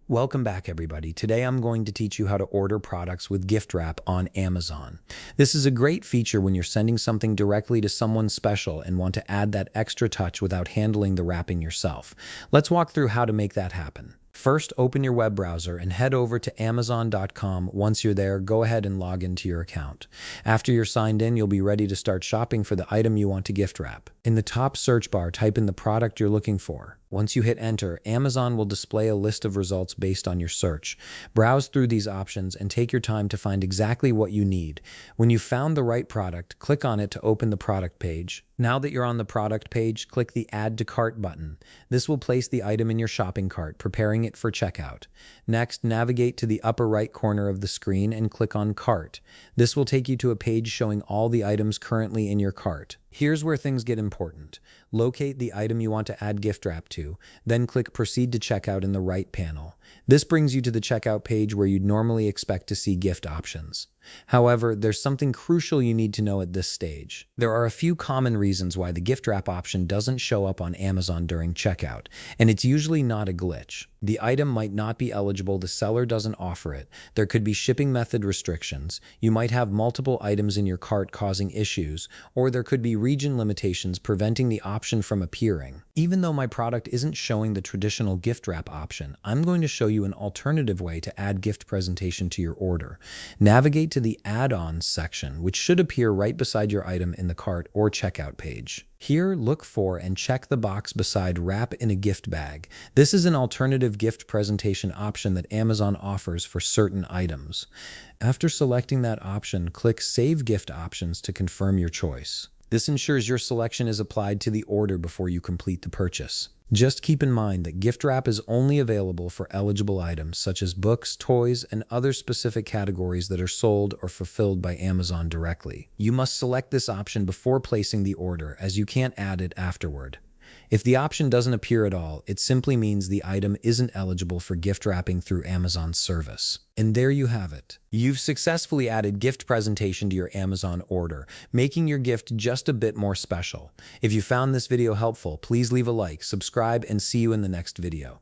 Welcome back, everybody. Today I'm going to teach you how to order products with gift wrap on Amazon. This is a great feature when you're sending something directly to someone special and want to add that extra touch without handling the wrapping yourself. Let's walk through how to make that happen. First, open your web browser and head over to Amazon.com. Once you're there, go ahead and log into your account. After you're signed in, you'll be ready to start shopping for the item you want to gift wrap. In the top search bar, type in the product you're looking for. Once you hit enter, Amazon will display a list of results based on your search. Browse through these options and take your time to find exactly what you need. When you've found the right product, click on it to open the product page. Now that you're on the product page, click the Add to Cart button. This will place the item in your shopping cart, preparing it for checkout. Next, navigate to the upper right corner of the screen and click on Cart. This will take you to a page showing all the items currently in your cart. Here's where things get important. Locate the item you want to add gift wrap to, then click Proceed to Checkout in the right panel. This brings you to the checkout page where you'd normally expect to see gift options. However, there's something crucial you need to know at this stage. There are a few common reasons why the gift wrap option doesn't show up on Amazon during checkout, and it's usually not a glitch. The item might not be eligible, the seller doesn't offer it, there could be shipping method restrictions, you might have multiple items in your cart causing issues, or there could be region limitations preventing the option from appearing. Even though my product isn't showing the traditional gift wrap option, I'm going to show you an alternative way to add gift presentation to your order. Navigate to the Add-ons section, which should appear right beside your item in the cart or checkout page. Here, look for and check the box beside Wrap in a Gift Bag. This is an alternative gift presentation option that Amazon offers for certain items. After selecting that option, click Save Gift Options to confirm your choice. This ensures your selection is applied to the order before you complete the purchase. Just keep in mind that gift wrap is only available for eligible items such as books, toys, and other specific categories that are sold or fulfilled by Amazon directly. You must select this option before placing the order, as you can't add it afterward. If the option doesn't appear at all, it simply means the item isn't eligible for gift wrapping through Amazon's service. And there you have it. You've successfully added gift presentation to your Amazon order, making your gift just a bit more special. If you found this video helpful, please leave a like, subscribe, and see you in the next video.